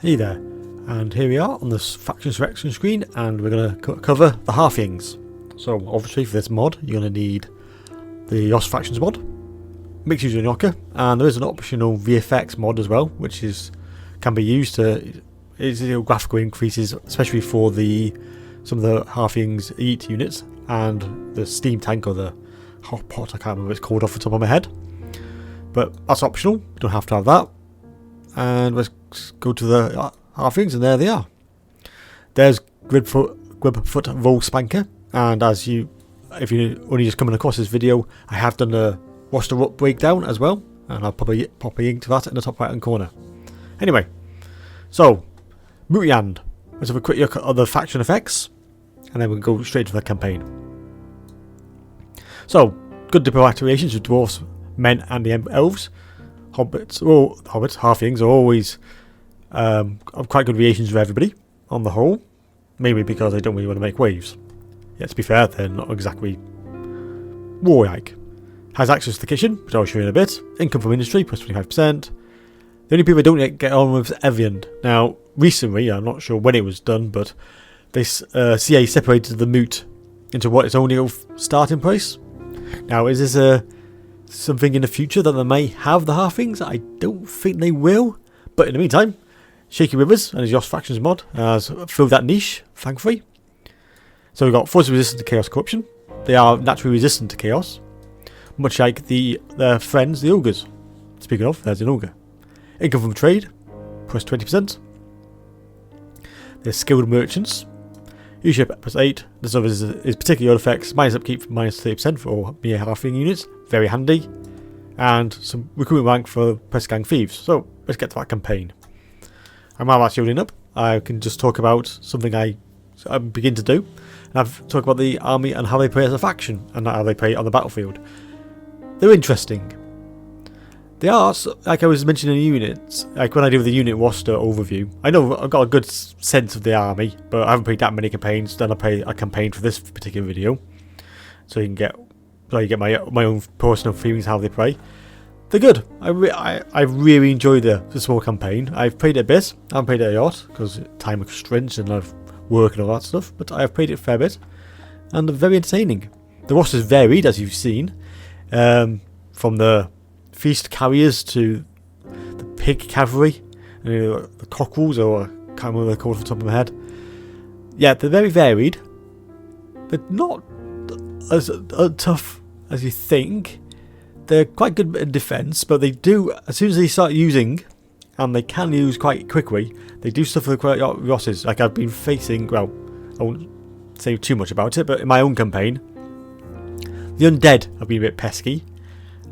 Hey there, and here we are on this faction selection screen, and we're going to cover the Halflings. So obviously for this mod you're going to need the OS Factions mod, Mixu Unlocker, and there is an optional VFX mod as well, which can be used to graphical increases, especially for some of the Halflings elite units and the steam tank or the hot pot. I can't remember what it's called off the top of my head, but that's optional. You don't have to have that. And let's go to the Halflings, and there they are. There's BigfooT Roll Spanker, and if you're only just coming across this video, I have done a roster breakdown as well, and I'll probably pop a link to that in the top right hand corner. Anyway, so Mutland. Let's have a quick look at the faction effects, and then we'll go straight to the campaign. So, good diplomatic with dwarves, men, and the elves. Halflings are always have quite good relations with everybody on the whole, mainly because they don't really want to make waves. Yet to be fair, they're not exactly warlike. Has access to the kitchen, which I'll show you in a bit. Income from industry, plus 25%. The only people I don't get on with is Evian. Now, recently, I'm not sure when it was done, but CA separated the moot into what is only a starting price. Now, is this something in the future that they may have the Halflings? I don't think they will, but in the meantime, Shaky Rivers and his Yoss Factions mod has filled that niche, thankfully. So we've got forces resistant to chaos corruption. They are naturally resistant to chaos, much like their friends, the ogres. Speaking of, there's an ogre. Income from trade, plus 20%. They're skilled merchants. Usually plus 8. This other is particularly odd effects. Minus upkeep, minus 30% for all mere Halfling units. Very handy. And some recruitment rank for Press Gang Thieves. So let's get to that campaign. And while that's loading up, I can just talk about something I begin to do. And I've talked about the army and how they play as a faction and how they play on the battlefield. They're interesting. They are, like I was mentioning in units, like when I do the unit roster overview, I know I've got a good sense of the army, but I haven't played that many campaigns. Then I play a campaign for this particular video, so you get my own personal feelings how they play. They're good. I really enjoyed the small campaign. I've played it a bit. I haven't played it a lot because time constraints and I've work and all that stuff, but I've played it a fair bit, and they're very entertaining. The roster's varied, as you've seen, from the feast carriers to the pig cavalry, and the cockerels, or I can't remember what they're called off the top of my head. Yeah, they're very varied. They're not as tough as you think. They're quite good in defense, but they do, as soon as they start using, and they can use quite quickly, they do stuff with quite losses. Like I've been facing, well, I won't say too much about it, but in my own campaign, the undead have been a bit pesky,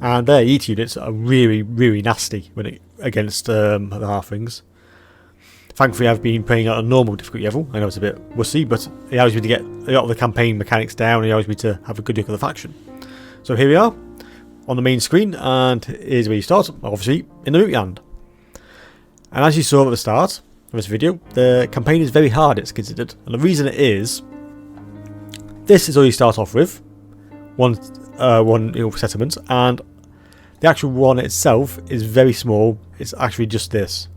and their elite units are really, really nasty against the Halflings. Thankfully, I've been playing at a normal difficulty level. I know it's a bit wussy, but it allows me to get a lot of the campaign mechanics down. It allows me to have a good look at the faction. So here we are on the main screen, and here's where you start, obviously in the Mutland. And as you saw at the start of this video, the campaign is very hard, it's considered. And the reason it is, this is all you start off with, one settlement, and the actual one itself is very small. It's actually just this.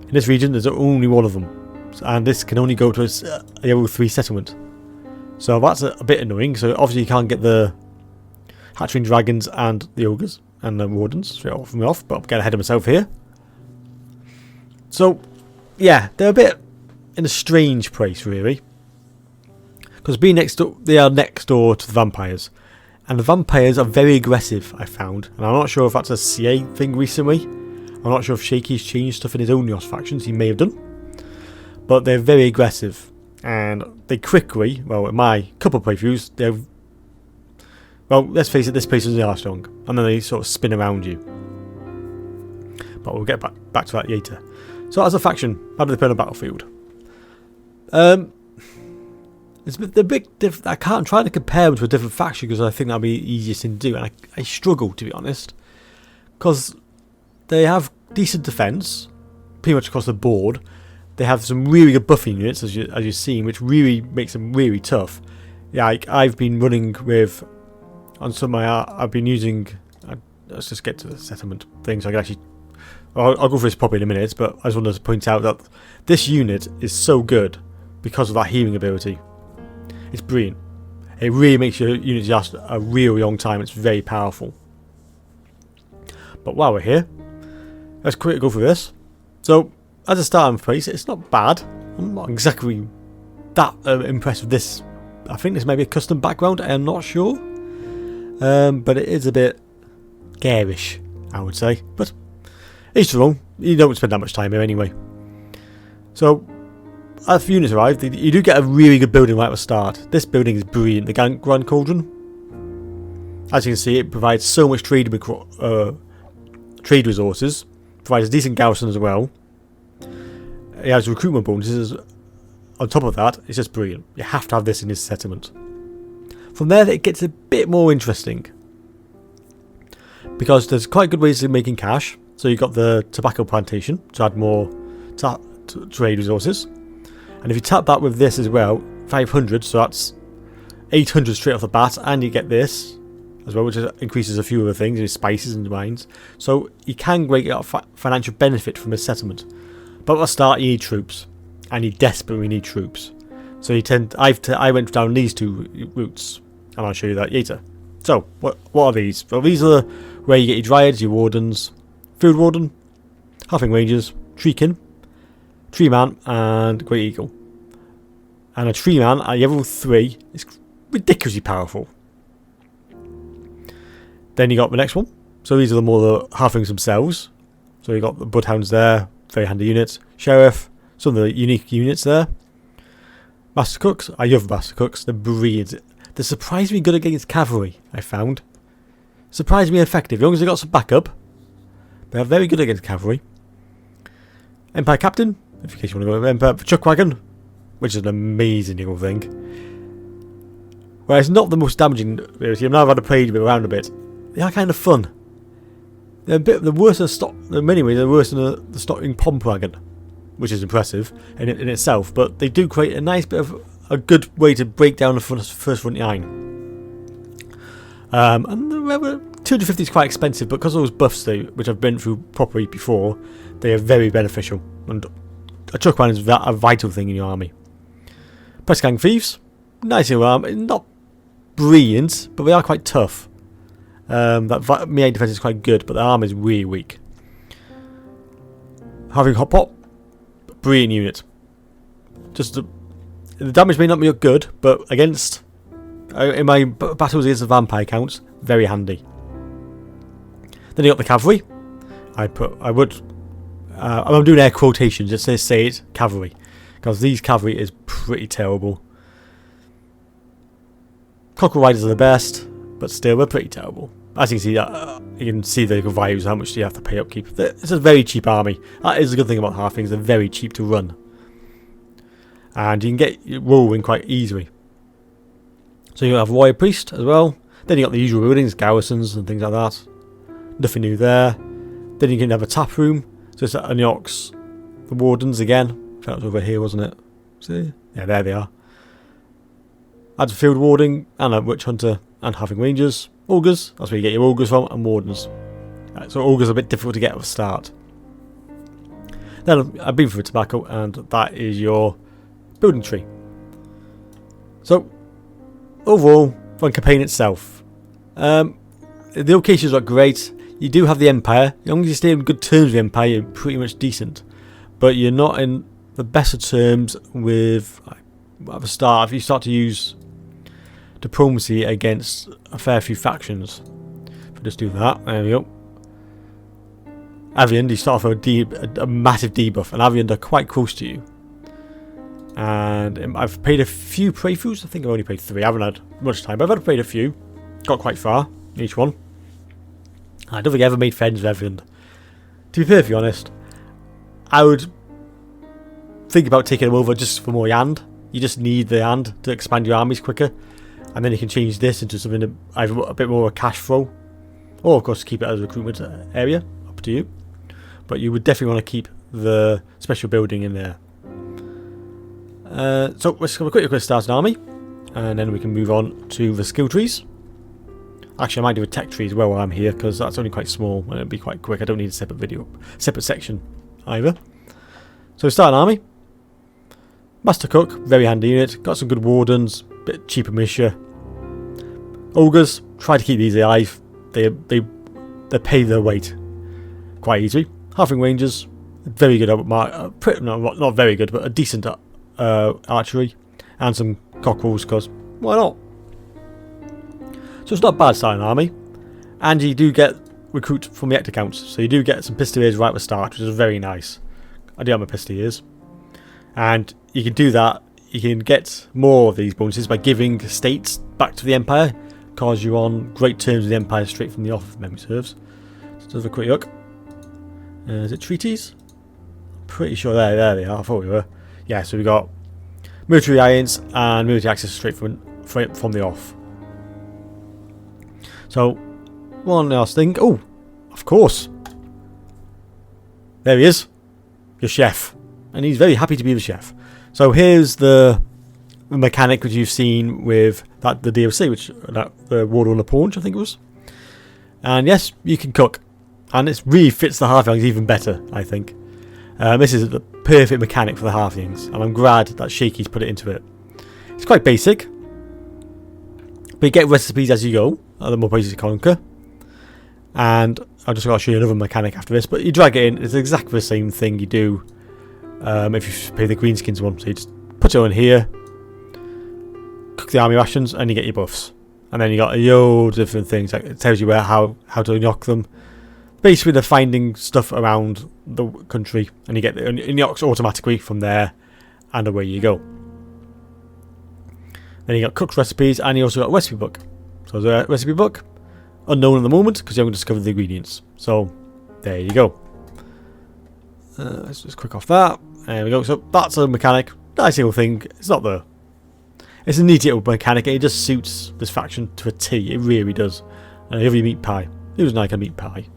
In this region, there's only one of them, and this can only go to a level 3 settlement. So that's a bit annoying. So obviously you can't get the hatchling dragons and the ogres and the wardens straight off from me off, but I'm getting ahead of myself here. So, yeah, they're a bit in a strange place, really. Because they are next door to the vampires. And the vampires are very aggressive, I found. And I'm not sure if that's a CA thing recently. I'm not sure if Shaky's changed stuff in his own Yoss factions. He may have done. But they're very aggressive. And they quickly, well, in my couple of playthroughs, well, let's face it, this place is really strong. And then they sort of spin around you. But we'll get back to that later. So as a faction, how do they play on the battlefield? It's a bit different. I'm trying to compare them to a different faction because I think that'll be the easiest thing to do, and I struggle, to be honest, because they have decent defense pretty much across the board. They have some really good buffing units, as you've seen, which really makes them really tough. Yeah, like I've been running with on some of my I've been using. Let's just get to the settlement thing so I can actually I'll go for this properly in a minute, but I just wanted to point out that this unit is so good because of that healing ability. It's brilliant. It really makes your unit last a really long time. It's very powerful. But while we're here, let's quickly go through this. So, as a starting place, it's not bad. I'm not exactly that impressed with this. I think this may be a custom background. I am not sure. But it is a bit garish, I would say. But each their own. You don't spend that much time here anyway. So, as units arrive, you do get a really good building right at the start. This building is brilliant. The Grand Cauldron. As you can see, it provides so much trade resources. Provides a decent garrison as well. It has recruitment bonuses. On top of that, it's just brilliant. You have to have this in this settlement. From there, it gets a bit more interesting. Because there's quite good ways of making cash. So you've got the tobacco plantation to add more trade resources. And if you tap that with this as well, 500, so that's 800 straight off the bat, and you get this as well, which increases a few other things, spices and wines. So you can get a financial benefit from this settlement. But at the start, you need troops, and you desperately need troops. So I went down these two routes, and I'll show you that later. So what are these? Well, these are where you get your dryads, your wardens, field warden, halfling rangers, treekin, tree man, and great eagle. And a tree man at level 3 is ridiculously powerful. Then you got the next one. So these are the halflings themselves. So you got the bloodhounds there, very handy units. Sheriff, some of the unique units there. Master cooks, I love master cooks. They're brilliant. They're surprisingly good against cavalry, I found. Surprisingly effective, as long as they got some backup. They're very good against cavalry. Empire Captain, in case you want to go with Empire Chuck Wagon, which is an amazing little thing. Well, it's not the most damaging ability. I've now had to play around a bit. They are kind of fun. They're worse than in many ways. They're worse than the stocking pomp wagon, which is impressive in itself. But they do create a nice bit of a good way to break down the first front line. And the 250 is quite expensive, but because of those buffs, which I've been through properly before, they are very beneficial. And a chuck wagon is a vital thing in your army. Press Gang Thieves, nice little arm. Not brilliant, but they are quite tough. That melee defense is quite good, but the arm is really weak. Having Hot Pot, brilliant unit. Just the damage may not be good, but against in my battles against the vampire counts, very handy. Then you got the cavalry. I'm doing air quotations. Just say it cavalry, because these cavalry is pretty terrible. Cockerel Riders are the best, but still they're pretty terrible. As you can see the values, how much do you have to pay upkeep. It's a very cheap army. That is a good thing about halflings. They're very cheap to run, and you can get rolling quite easily. So you have Warrior Priest as well. Then you got the usual buildings, garrisons and things like that. Nothing new there. Then you can have a tap room. So it's an Ox, the Wardens again. That was over here, wasn't it? See? Yeah, there they are. Adds a field warding and a witch hunter and having rangers. Ogres, that's where you get your ogres from, and wardens. Right, so ogres are a bit difficult to get at the start. Then I've been through tobacco, and that is your building tree. So overall, for the campaign itself, the locations are great. You do have the Empire. As long as you stay on good terms with the Empire, you're pretty much decent. But you're not in the best of terms with, at the start, if you start to use diplomacy against a fair few factions. If I just do that, there we go. Avian, you start off with a massive debuff, and Avian are quite close to you. And I've played a few playthroughs. I think I've only played 3. I haven't had much time, but I've played a few. Got quite far in each one. I don't think I ever made friends with Evan. To be perfectly honest, I would think about taking him over just for more land. You just need the land to expand your armies quicker, and then you can change this into something that either a bit more of a cash flow, or of course keep it as a recruitment area. Up to you. But you would definitely want to keep the special building in there. So let's have a quick start an army, and then we can move on to the skill trees. Actually, I might do a tech tree as well while I'm here, because that's only quite small and it'll be quite quick. I don't need a separate video, separate section either. So start an army. Master Cook, very handy unit. Got some good Wardens, bit cheaper militia. Ogres, try to keep these alive. They pay their weight quite easily. Halfling Rangers, very good not very good, but a decent archery, and some cockerels, because why not? So it's not a bad starting army, and you do get recruit from the accounts, so you do get some Pistoleers right at the start, which is very nice. I do have my Pistoleers, and you can do that. You can get more of these bonuses by giving states back to the Empire, because you're on great terms with the Empire straight from the off, if memory serves. So let's have a quick look. Is it treaties? Pretty sure there they are. I thought we were. Yeah, so we got military alliance and military access straight from the off. So one last thing. Oh, of course. There he is, your chef, and he's very happy to be the chef. So here's the mechanic which you've seen with the DLC, which the Warden on the Paunch, I think it was. And yes, you can cook, and it really fits the Halflings even better, I think. This is the perfect mechanic for the Halflings, and I'm glad that Shaky's put it into it. It's quite basic, but you get recipes as you go, the more places you conquer. And I'll just got to show you another mechanic after this, but you drag it in. It's exactly the same thing you do if you pay the greenskins one. So you just put it on here, cook the army rations, and you get your buffs. And then you got a load of different things. Like it tells you how to unlock them. Basically, they're finding stuff around the country, and you get the unlocks automatically from there, and away you go. Then you got cooked recipes, and you also got a recipe book. So there's a recipe book, unknown at the moment because you haven't discovered the ingredients. So there you go. Let's just click off that. There we go. So that's a mechanic. Nice little thing. It's a neat little mechanic. It just suits this faction to a T. It really does. And every meat pie. It was like a meat pie.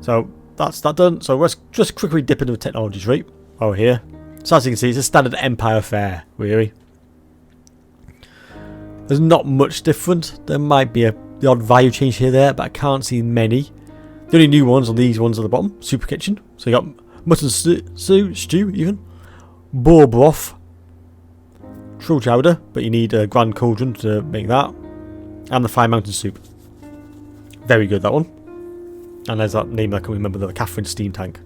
So that's that done. So let's just quickly dip into the technology tree over here. So as you can see, it's a standard Empire fare, really. There's not much different. There might be the odd value change here there, but I can't see many. The only new ones are these ones at the bottom. Super kitchen. So you got mutton stew even. Boar broth. Troll chowder, but you need a grand cauldron to make that. And the Fire Mountain soup. Very good, that one. And there's that name I can remember, the Catherine steam tank.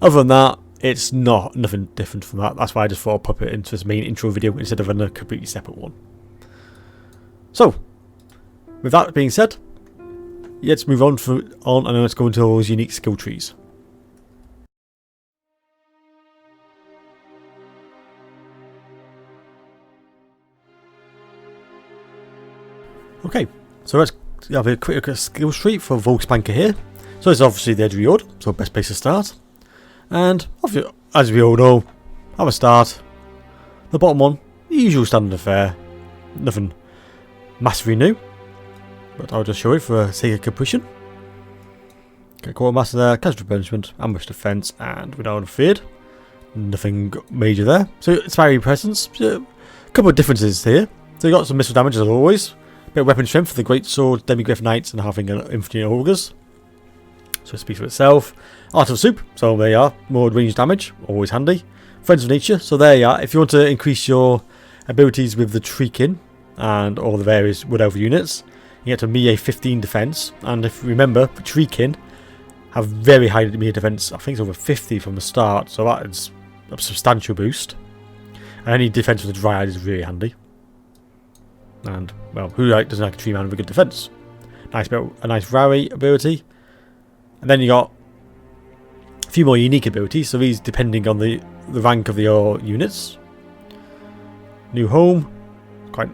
Other than that, it's nothing different from that. That's why I just thought I'd pop it into this main intro video instead of a completely separate one. So, with that being said, let's move on and let's go into all those unique skill trees. Okay, so let's have a quick look at skill tree for Volksbanker here. So this is obviously the Edge Riord, so best place to start. And as we all know, have a start. The bottom one, the usual standard affair. Nothing massively new, but I'll just show it for sake of completion. Get Quartermaster there, casualty punishment, ambush defense, and without feared. Nothing major there. So it's very presence. A couple of differences here. So you got some missile damage as always. Bit of weapon strength for the Great Sword, Demigryph Knights, and having an Infantry Ogres. So it speaks for itself. Art of Soup, so there you are. More range damage, always handy. Friends of Nature, so there you are. If you want to increase your abilities with the Treekin and all the various Wood Elf units, you get to melee 15 defense. And if you remember, the Treekin have very high melee defense. I think it's over 50 from the start, so that is a substantial boost. And any defense with the Dryad is really handy. And, well, who doesn't like a tree man with a good defense? A nice rally ability. And then you got a few more unique abilities. So these depending on the rank of your units. New home, quite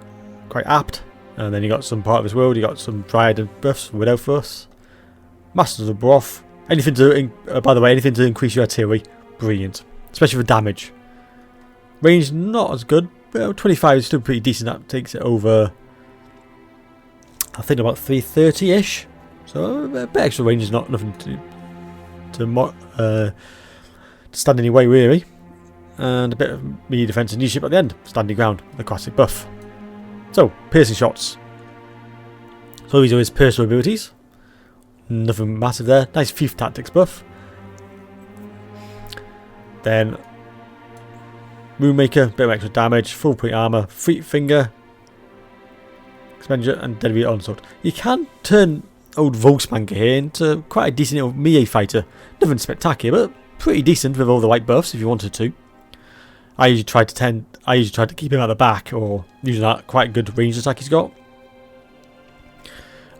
apt. And then you got some part of this world. You got some Dryad buffs, Wood Elf buffs. Masters of Broth. Anything to, by the way, anything to increase your artillery, brilliant. Especially for damage. Range not as good. Well, 25 is still pretty decent. That takes it over, I think, about 330-ish. So a bit extra range is nothing to stand in your way, really. And a bit of melee defense and leadership at the end. Standing ground, the classic buff. So, piercing shots. So these are his personal abilities. Nothing massive there. Nice Thief Tactics buff. Then Moonmaker, bit of extra damage, full plate armor, Fleet Finger, Expenditure, and Deadly Onslaught. You can turn old Volkspanker here into quite a decent little melee fighter. Nothing spectacular, but pretty decent with all the white buffs if you wanted to. I usually try to keep him at the back, or using that quite good range attack he's got.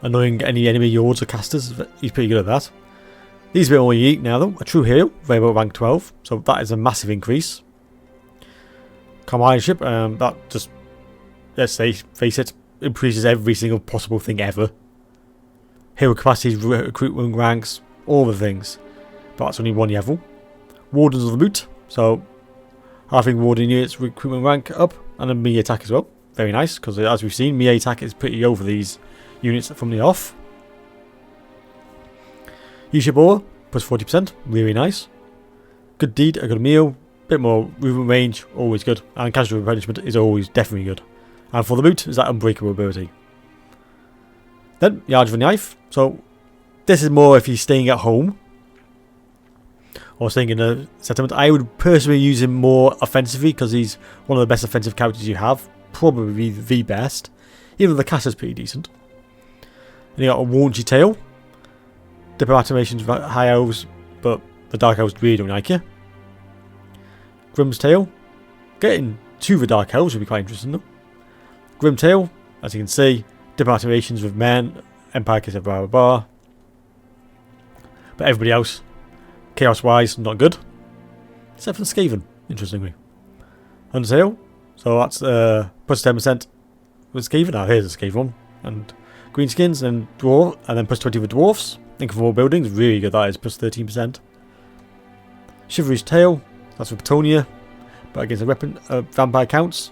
Annoying any enemy yards or casters, he's pretty good at that. These are a bit more unique now though. A true hero, available at rank 12, so that is a massive increase. Companionship, that just, let's say, face it, increases every single possible thing ever. Hero capacities, recruitment ranks, all the things. But that's only one level. Wardens of the Boot, so halving Warden units recruitment rank up, and a melee attack as well. Very nice, because as we've seen, melee attack is pretty over these units from the off. Uship Aura, plus 40%, really nice. Good deed, a good meal, bit more movement range, always good. And casual replenishment is always definitely good. And for the boot is that unbreakable ability. Then, Yards of a Knife. So, this is more if you're staying at home or staying in a settlement. I would personally use him more offensively because he's one of the best offensive characters you have. Probably the best. Even though the caster's pretty decent. And you got a Waunchy Tail. Diplomat animations with high elves, but the dark elves really don't like you. Grim's Tail. Getting to the dark elves would be quite interesting though. Grim Tail, as you can see, diplomat animations with men, Empire Kiss, blah blah blah. But everybody else, chaos wise, not good. Except for the Skaven, interestingly. Undertale, so that's plus 10% with Skaven. Now here's a Skaven one. And Greenskins and Dwarf, and then plus 20 with Dwarfs. Inconformable Buildings, really good, that is plus 13%. Chivalry's Tale, that's for Petonia, but against a weapon, vampire counts.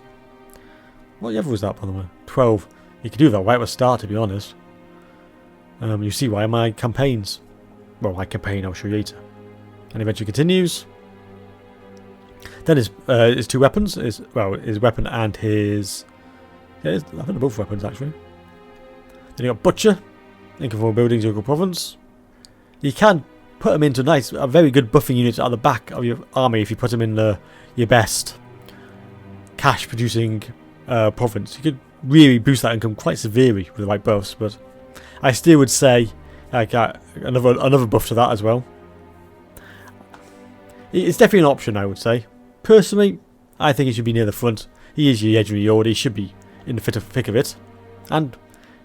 What level was that, by the way? 12. You could do that right at the start, to be honest. You see why my campaigns. Well, my campaign I'll show you later. And eventually continues. Then his two weapons, his weapon and his. Yeah, I think they're both weapons actually. Then you got Butcher, Inconformable Buildings, Yoga Province. You can put them into a very good buffing unit at the back of your army if you put them in your best cash producing province. You could really boost that income quite severely with the right buffs, but I still would say another buff to that as well. It's definitely an option, I would say. Personally, I think he should be near the front. He is your legendary Yord, he should be in the thick of it. And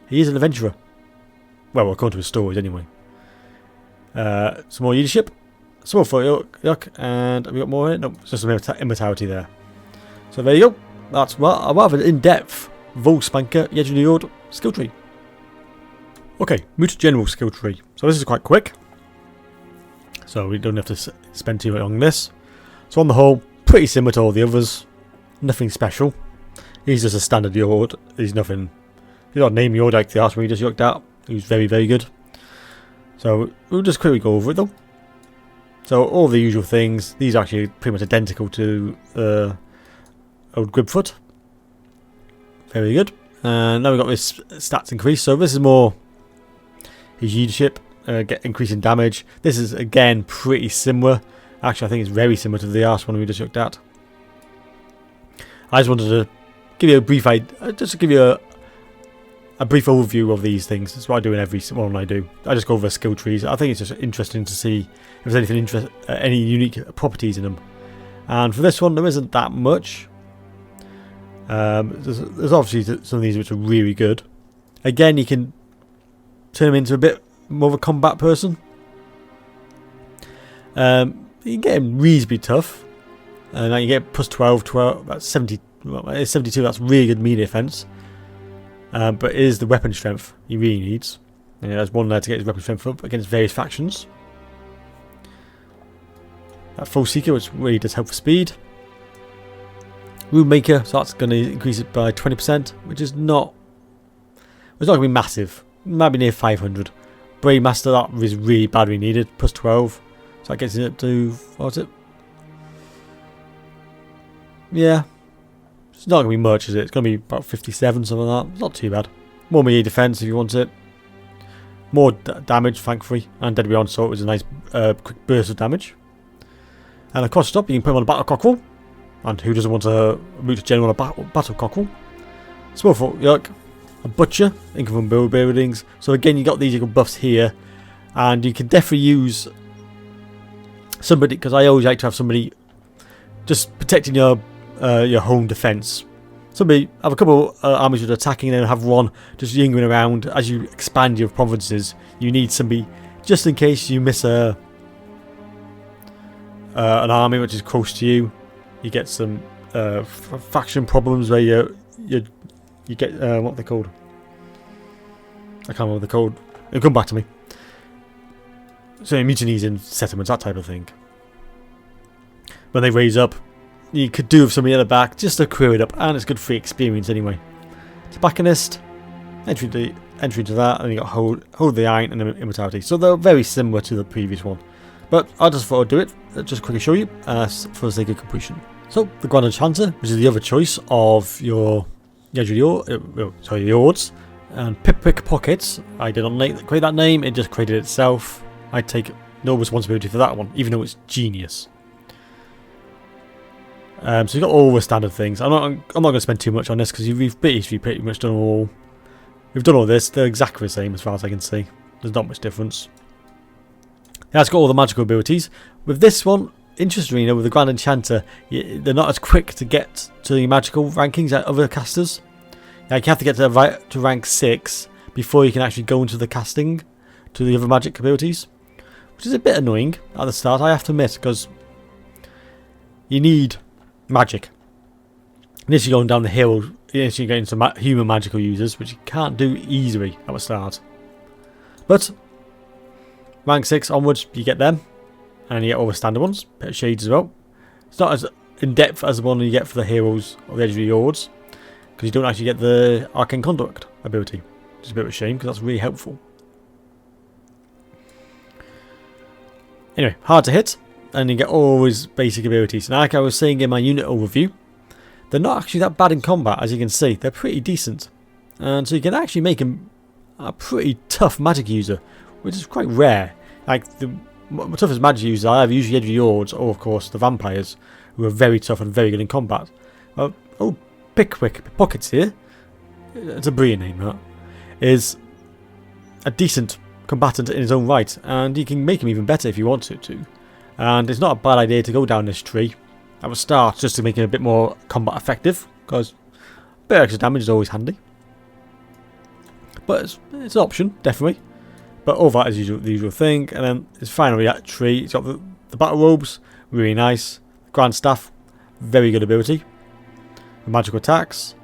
he is an adventurer. Well, according to his stories anyway. Some more leadership. Small foot yuck, and have we got more here? No, it's just some immortality there. So there you go. That's a rather in-depth Volkspanker legendary Yord skill tree. Okay, Moot General skill tree. So this is quite quick. So we don't have to spend too long on this. So on the whole, pretty similar to all the others. Nothing special. He's just a standard Yord. He's nothing. He's not named Yord like the last one we just looked at. He was very, very good. So we'll just quickly go over it though. So all the usual things. These are actually pretty much identical to old BigfooT. Very good. And now we've got this stats increase. So this is more his leadership, get increasing damage. This is again pretty similar. Actually, I think it's very similar to the last one we just looked at. I just wanted to give you a brief a brief overview of these things. That's what I do in every one I do. I just go over skill trees. I think it's just interesting to see if there's any unique properties in them. And for this one, there isn't that much. There's obviously some of these which are really good. Again, you can turn him into a bit more of a combat person. You can get him reasonably tough. Now you get plus 12, that's 70, well, 72, that's really good melee defense. But it is the weapon strength he really needs. And there's one there to get his weapon strength up against various factions. That Full Seeker, which really does help for speed. Rune Maker, so that's going to increase it by 20%, which is not. It's not going to be massive. It might be near 500. Brave Master, that is really badly needed. Plus 12. So that gets it up to. What's it? Yeah. It's not going to be much, is it? It's going to be about 57, something like that. Not too bad. More melee defense if you want it. more damage, thankfully, and Dead Beyond, so it was a nice quick burst of damage. And across the top, you can put him on a battle cockerel, and who doesn't want to root a general on a battle cockerel? Small folk yuck, a butcher, income from buildings. So again, you got these little buffs here, and you can definitely use somebody, because I always like to have somebody just protecting your home defense. Somebody have a couple armies that are attacking, and then have one just lingering around as you expand your provinces. You need somebody just in case you miss an army which is close to you. You get some faction problems where you get what they're called. I can't remember what they're called. It'll come back to me. So mutinies in settlements, that type of thing. When they raise up, you could do with somebody at the back just to clear it up, and it's good free experience anyway. Tobacconist, entry to that, and you got hold the iron and immortality. So they're very similar to the previous one, but I just thought I'd do it, just quickly show you for the sake of completion. So the Grand Enchanter, which is the other choice of your Lords, and Pickpockets. I did not create that name; it just created itself. I take no responsibility for that one, even though it's genius. So you've got all the standard things. I'm not going to spend too much on this because we've pretty much done all. We've done all this. They're exactly the same as far as I can see. There's not much difference. Yeah, it's got all the magical abilities. With this one, interestingly, with the Grand Enchanter, they're not as quick to get to the magical rankings as other casters. Like you have to get to rank 6 before you can actually go into the casting to the other magic abilities, which is a bit annoying at the start, I have to admit, because you need magic. Unless you're going down the hill, unless you get into human magical users, which you can't do easily at the start. But rank 6 onwards, you get them, and you get all the standard ones, bit of shades as well. It's not as in depth as the one you get for the heroes or the legendary lords, because you don't actually get the arcane conduct ability, which is a bit of a shame because that's really helpful. Anyway, hard to hit, and you get all his basic abilities. And like I was saying in my unit overview, they're not actually that bad in combat, as you can see. They're pretty decent, and so you can actually make him a pretty tough magic user, which is quite rare. Like the toughest magic users I have usually legendary lords, or of course the vampires, who are very tough and very good in combat. Pickpockets here, it's a brilliant name, that is a decent combatant in his own right, and you can make him even better if you want to. And it's not a bad idea to go down this tree at the start just to make him a bit more combat effective, because a bit of extra damage is always handy. But it's an option, definitely. But all that is the usual thing. And then it's finally that tree. It's got the battle robes, really nice. Grand staff, very good ability. The magical attacks,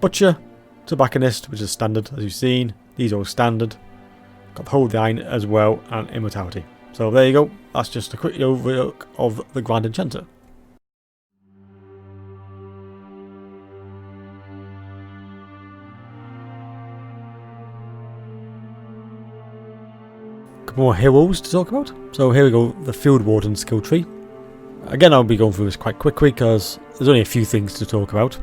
butcher, tobacconist, which is standard as you've seen. These are all standard. Got the hold the iron as well, and immortality. So there you go. That's just a quick overlook of the Grand Enchanter. Couple more heroes to talk about. So here we go, the Field Warden skill tree. Again, I'll be going through this quite quickly because there's only a few things to talk about.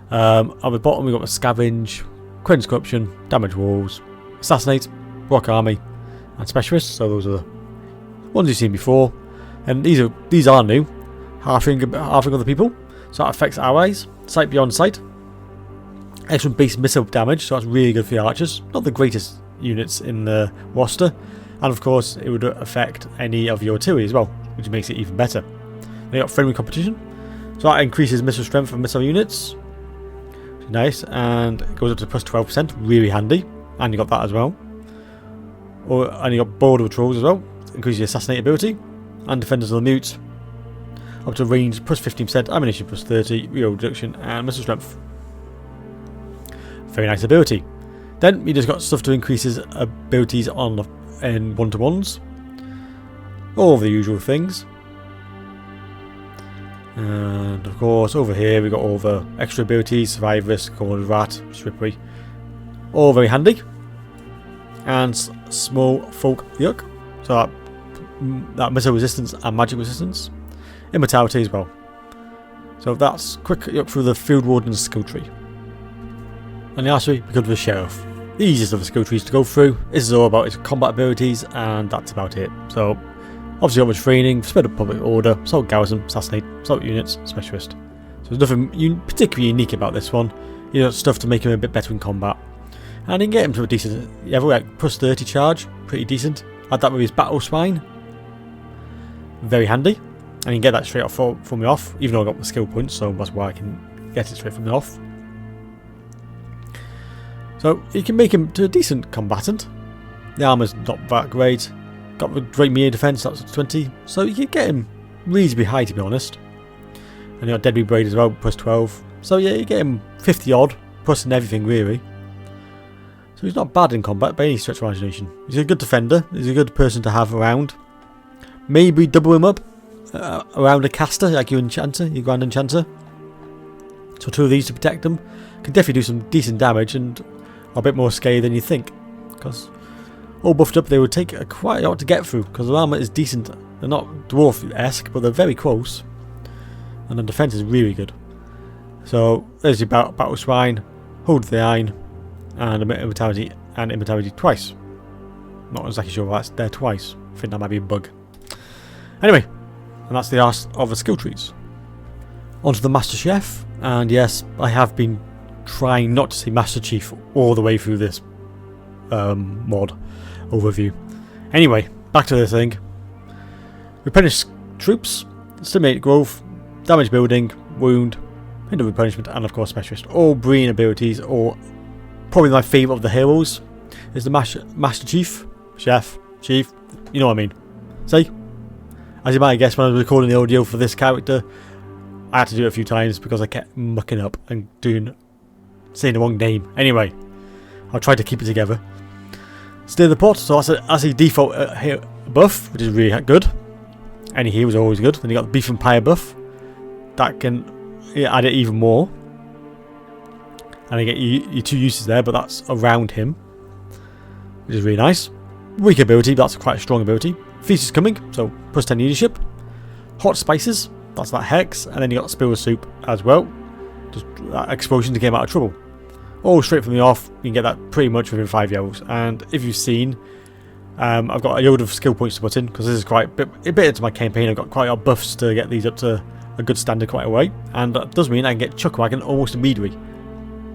At the bottom we've got the Scavenge, Cleanse Corruption, Damage Walls, Assassinate, Rock Army, and Specialists. So those are the ones you've seen before, and these are new. Halfing of the people, so that affects allies. Sight beyond sight. Extra base missile damage, so that's really good for the archers. Not the greatest units in the roster, and of course it would affect any of your artillery as well, which makes it even better. They got friendly competition, so that increases missile strength for missile units, which is nice, and it goes up to plus 12%, really handy. And you got that as well. And you got border patrols as well, increases your assassinate ability, and defenders of the mute, up to range plus 15%, ammunition plus 30, reload reduction, and missile strength. Very nice ability. Then you just got stuff to increase his abilities in one-to-ones. All the usual things. And of course over here we got all the extra abilities, survive risk, called rat, slippery. All very handy. And small folk yuck. So that missile resistance and magic resistance. Immortality as well. So that's quick yuck through the Field Warden skill tree. And lastly, we go to the Sheriff. easiest of the skill trees to go through. This is all about his combat abilities, and that's about it. So, obviously got much training, spread of public order, assault garrison, assassinate, assault units, specialist. So there's nothing particularly unique about this one. You know, stuff to make him a bit better in combat. And you can get him to a decent level, like plus 30 charge, pretty decent. Add that with his battle spine. Very handy. And you can get that straight off from the off, even though I got the skill points, so that's why I can get it straight from the off. So you can make him to a decent combatant. The armour's not that great. Got the great melee defense, that's 20. So you can get him reasonably high, to be honest. And you got Deadly Braid as well, plus 12. So yeah, you get him 50 odd, plus in everything really. So he's not bad in combat by any stretch of imagination. He's a good defender. He's a good person to have around. Maybe double him up around a caster, like your enchanter, your grand enchanter. So 2 of these to protect them. Can definitely do some decent damage and a bit more scale than you think. Because all buffed up, they would take quite a lot to get through. Because their armour is decent. They're not dwarf-esque, but they're very close. And the defense is really good. So there's your battle spine, hold the iron, and immortality twice. Not exactly sure why that's there twice. I think that might be a bug. Anyway, and that's the last of the skill trees. Onto the Master Chef, and yes, I have been trying not to say Master Chief all the way through this mod overview. Anyway, back to the thing. Replenish troops, stimulate growth, damage building, wound, hinder replenishment, and of course specialist. All brilliant abilities, or probably my favourite of the heroes is the Master Chief, Chef, Chief, you know what I mean. See? As you might guess, when I was recording the audio for this character, I had to do it a few times because I kept mucking up and saying the wrong name. Anyway, I'll try to keep it together. Steer the pot, so that's a default buff, which is really good. Any hero is always good. Then you got the Beef Empire buff. That can add it even more. And you get your 2 uses there, but that's around him, which is really nice. Weak ability, but that's quite a strong ability. Feast is coming, so plus 10 leadership. Hot spices, that's that hex, and then you got spill the soup as well. Just that explosion to get him out of trouble. All straight from the off, you can get that pretty much within 5 levels. And if you've seen, I've got a load of skill points to put in, because this is quite a bit into my campaign. I've got quite a lot of buffs to get these up to a good standard quite a way. And that does mean I can get Chuckwagon almost immediately,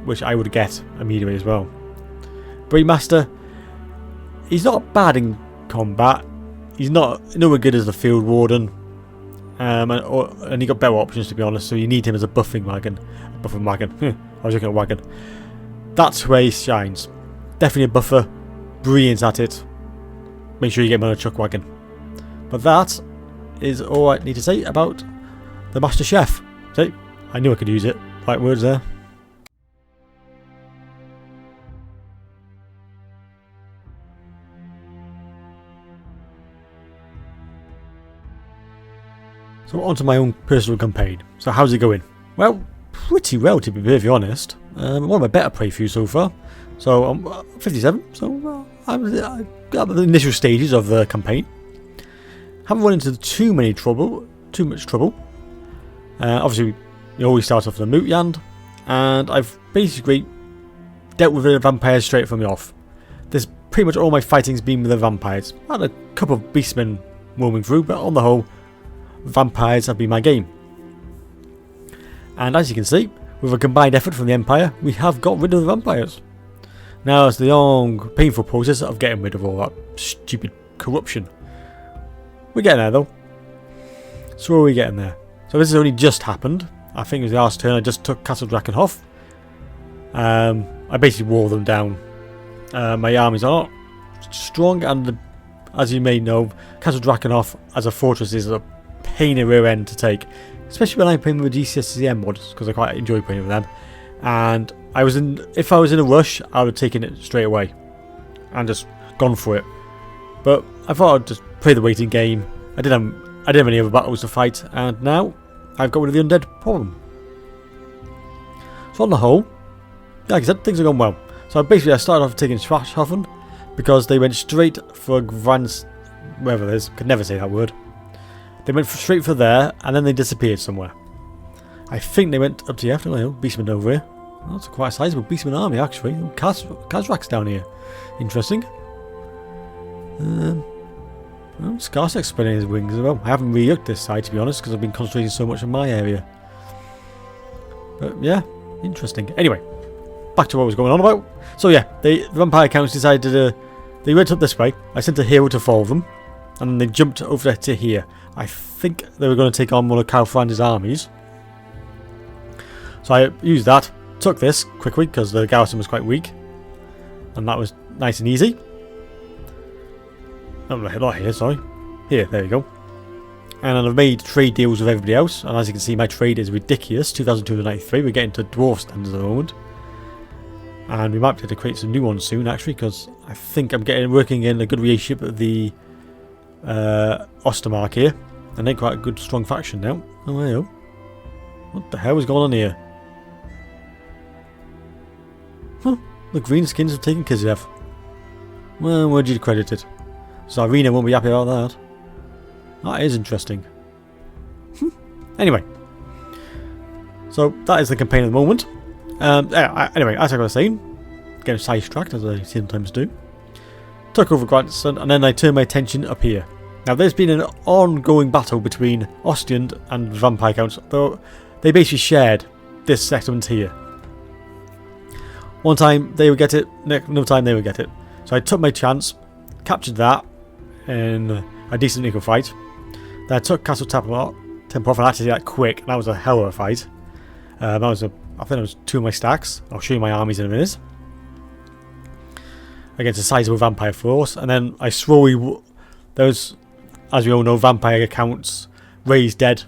which I would get immediately as well. Breedmaster, he's not bad in combat. He's not nowhere good as the Field Warden, and he got better options, to be honest. So you need him as a buffing wagon. I was looking at wagon. That's where he shines. Definitely a buffer. Brilliant at it. Make sure you get him on a chuck wagon. But that is all I need to say about the Master Chef. See, I knew I could use it. Right words there. So on to my own personal campaign. So how's it going? Well, pretty well, to be very honest. One of my better playthroughs so far. So I'm 57, so I'm at the initial stages of the campaign. Haven't run into too much trouble. Obviously, you always start off with a moot yand, and I've basically dealt with the vampires straight from the off. There's pretty much all my fighting's been with the vampires. I had a couple of beastmen roaming through, but on the whole, vampires have been my game. And as you can see, with a combined effort from the Empire, we have got rid of the vampires. Now it's the long, painful process of getting rid of all that stupid corruption. We're getting there though. Slowly getting there. So this has only just happened. I think it was the last turn I just took Castle Drakenhof. I basically wore them down. My armies are not strong, and as you may know, Castle Drakenhof as a fortress is a pain in the rear end to take, especially when I'm playing with the GCCM mods, because I quite enjoy playing with them. And if I was in a rush, I would have taken it straight away and just gone for it. But I thought I'd just play the waiting game. I didn't have any other battles to fight, and now I've got rid of the undead problem. So on the whole, like I said, things have gone well. So basically I started off taking Schwarzhofen because they went straight for wherever it is, could never say that word. They went straight for there, and then they disappeared somewhere. I think they went up to the left. Oh, Beastman over here. That's quite a sizable beast of an army, actually. Kazrak's down here. Interesting. Well, Scarsek's spreading his wings as well. I haven't re-looked this side, to be honest, because I've been concentrating so much on my area. But yeah, interesting. Anyway, back to what was going on about. So yeah, the vampire counts decided they went up this way. I sent a hero to follow them, and then they jumped over to here. I think they were going to take on one of Carolingia's armies. So I used that, took this quickly because the garrison was quite weak, and that was nice and easy. Oh, not here, sorry. Here, there you go. And I've made trade deals with everybody else, and as you can see, my trade is ridiculous. 2,293. We're getting to dwarf standards at the moment, and we might be able to create some new ones soon, actually, because I think I'm working in a good relationship with the Ostermark here, and they're quite a good, strong faction now. Oh, hello. What the hell is going on here? Huh, the greenskins have taken Kislev. Well, where'd you credit it? So Irina won't be happy about that. That is interesting. Anyway. So, that is the campaign at the moment. Anyway, as I was saying, getting sidetracked, as I sometimes do. Took over Grandson, and then I turned my attention up here. Now, there's been an ongoing battle between Ostian and Vampire Counts, though they basically shared this settlement here. One time they would get it, another time they would get it. So I took my chance, captured that in a decent equal fight. Then I took Castle Templov and I had to do that quick, and that was a hell of a fight. I think that was 2 of my stacks. I'll show you my armies in a minute. Against a sizable vampire force, and then I slowly, those, as we all know, vampire accounts raise dead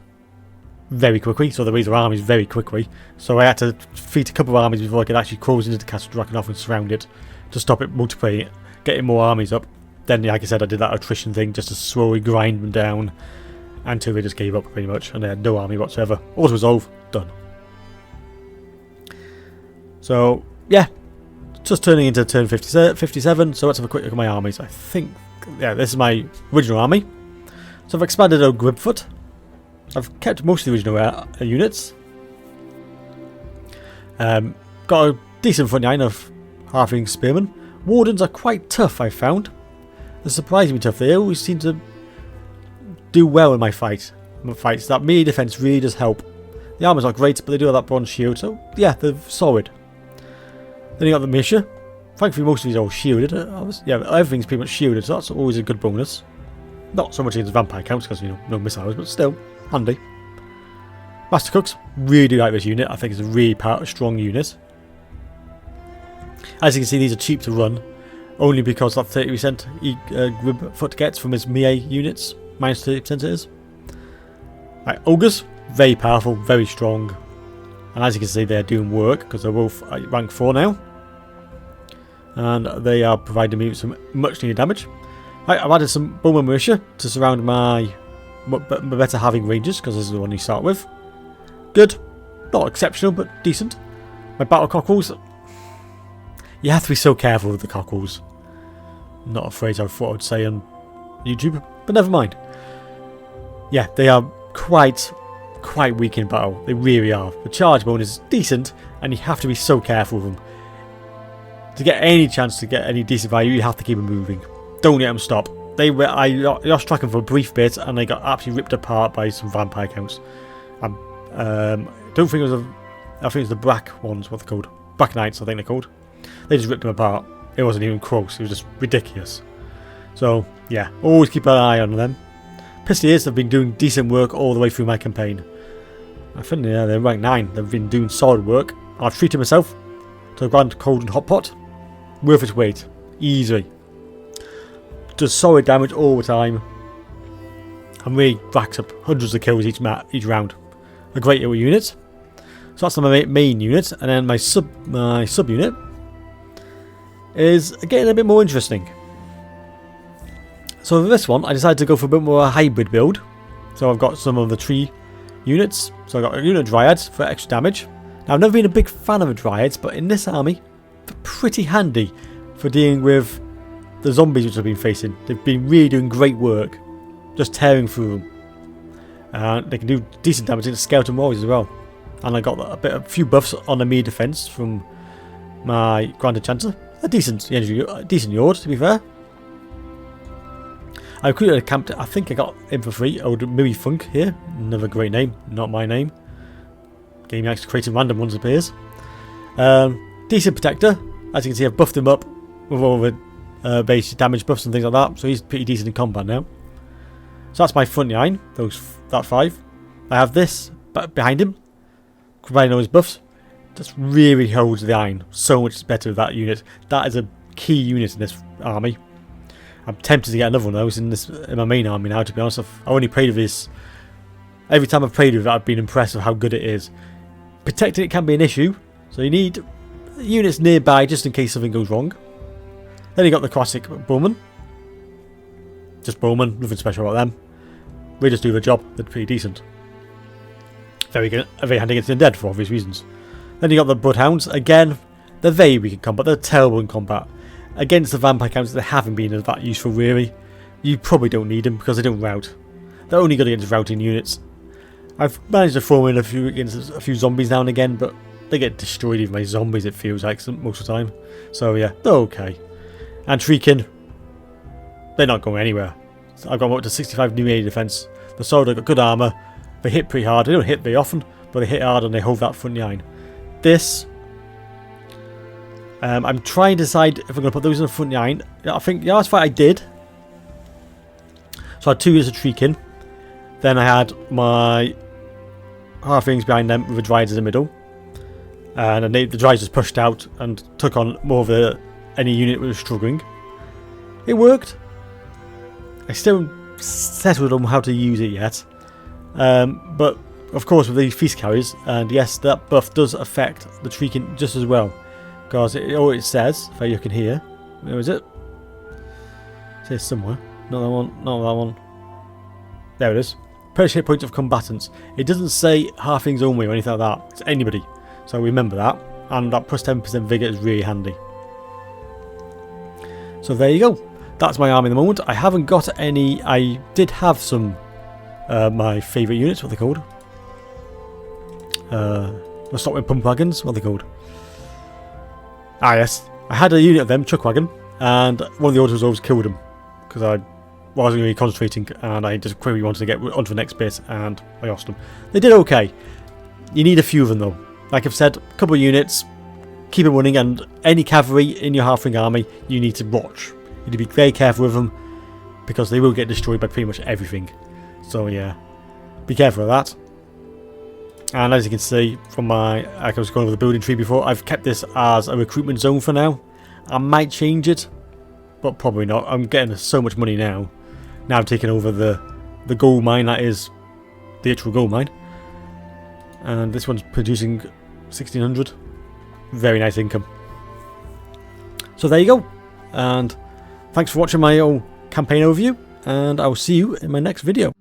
very quickly, so they raise their armies very quickly. So I had to defeat a couple of armies before I could actually close into the Castle Drakenhof and surround it to stop it multiplying, getting more armies up. Then, like I said, I did that attrition thing just to slowly grind them down until they just gave up pretty much, and they had no army whatsoever. Auto resolve, done. So yeah, just turning into turn 57. So let's have a quick look at my armies. I think, yeah, this is my original army. So I've expanded on BigfooT. I've kept most of the original units. Got a decent front line of Halfling spearmen. Wardens are quite tough, I found. They're surprisingly tough. They always seem to do well in my fights. That melee defense really does help. The armor's not great, but they do have that bronze shield, so yeah, they're solid. Then you got the militia. Thankfully, most of these are all shielded. Yeah, everything's pretty much shielded, so that's always a good bonus. Not so much against vampire counts because, you know, no missiles, but still handy. Master Cooks, really do like this unit. I think it's a really strong unit. As you can see, these are cheap to run, only because that 30% BigfooT gets from his melee units. Minus 30% it is. Right, Ogres, very powerful, very strong. And as you can see, they're doing work because they're both at rank 4 now. And they are providing me with some much needed damage. Right, I've added some Bowman Militia to surround my better having ranges because this is the one you start with. Good. Not exceptional, but decent. My Battle Cockerels. You have to be so careful with the Cockerels. Not a phrase I thought I'd say on YouTube, but never mind. Yeah, they are quite weak in battle. They really are. The charge bonus is decent, and you have to be so careful with them. To get any chance to get any decent value, you have to keep them moving. Don't let them stop. I lost track of them for a brief bit, and they got absolutely ripped apart by some vampire counts. Don't think it was I think it was the Black ones. What they're called? Black Knights, I think they're called. They just ripped them apart. It wasn't even close. It was just ridiculous. So yeah, always keep an eye on them. Pistoliers have been doing decent work all the way through my campaign. I think they're rank 9. They've been doing solid work. I've treated myself to a Grand Cold and Hot Pot. Worth its weight. Easily. Does solid damage all the time. And really racks up hundreds of kills each round. A great little unit. So that's my main unit. And then my sub unit is getting a bit more interesting. So for this one, I decided to go for a bit more hybrid build. So I've got some of the tree units. So I've got a unit of Dryads for extra damage. Now I've never been a big fan of the Dryads, but in this army, they're pretty handy for dealing with the zombies which I've been facing. They've been really doing great work, just tearing through them. And they can do decent damage against skeleton warriors as well. And I got a few buffs on the melee defense from my Grand Enchanter. A decent yard, to be fair. I recruited a camp. I think I got him for free. Old Miri Funk here. Another great name. Not my name. Game likes creating random ones, appears. Decent protector. As you can see, I've buffed him up with all the base damage buffs and things like that. So he's pretty decent in combat now. So that's my front line. That 5. I have this behind him, providing all his buffs. Just really holds the iron so much better with that unit. That is a key unit in this army. I'm tempted to get another one of those in my main army now, to be honest. I've only played with this. Every time I've played with it, I've been impressed with how good it is. Protecting it can be an issue, so you need units nearby just in case something goes wrong. Then you got the classic bowmen. Just bowmen, nothing special about them. They just do the job. They're pretty decent. Very good, very handy against the undead for obvious reasons. Then you got the bloodhounds. Again, they're very weak in combat. They're terrible in combat. Against the vampire counts, they haven't been that useful really. You probably don't need them because they don't rout. They're only good against routing units. I've managed to throw in a few against a few zombies now and again, but they get destroyed even by zombies, it feels like most of the time. So yeah, they're okay. And Shrieking, they're not going anywhere. I've got up to 65 new melee defense. The sword have got good armor. They hit pretty hard. They don't hit very often, but they hit hard and they hold that front line. This, I'm trying to decide if I'm going to put those in the front line. I think the last fight I did. So I had 2 units of Shrieking. Then I had my Halflings behind them with the Dryads in the middle. And then the Dryads just pushed out and took on more of any unit that was struggling. It worked. I still settled on how to use it yet. But of course with these feast carriers, and yes, that buff does affect the Shrieking just as well. Because it says, if I look in here, where is it? It says somewhere. Not that one, not that one. There it is. Precious hit points of combatants. It doesn't say halflings only or anything like that. It's anybody. So remember that. And that plus 10% vigor is really handy. So there you go. That's my army at the moment. I haven't got any. I did have some my favourite units. What are they called? Let's start with pump wagons. What are they called? Ah yes. I had a unit of them, truck wagon, and one of the orders always killed them because I wasn't really concentrating and I just quickly wanted to get onto the next bit and I lost them. They did okay. You need a few of them though. Like I've said, a couple of units, keep it running, and any cavalry in your halfling army you need to watch. You need to be very careful with them because they will get destroyed by pretty much everything. So yeah, be careful of that. And as you can see from like I was going over the building tree before, I've kept this as a recruitment zone for now. I might change it, but probably not. I'm getting so much money now. Now I'm taking over the gold mine, that is the actual gold mine. And this one's producing 1600. Very nice income. So there you go. And thanks for watching my old campaign overview. And I will see you in my next video.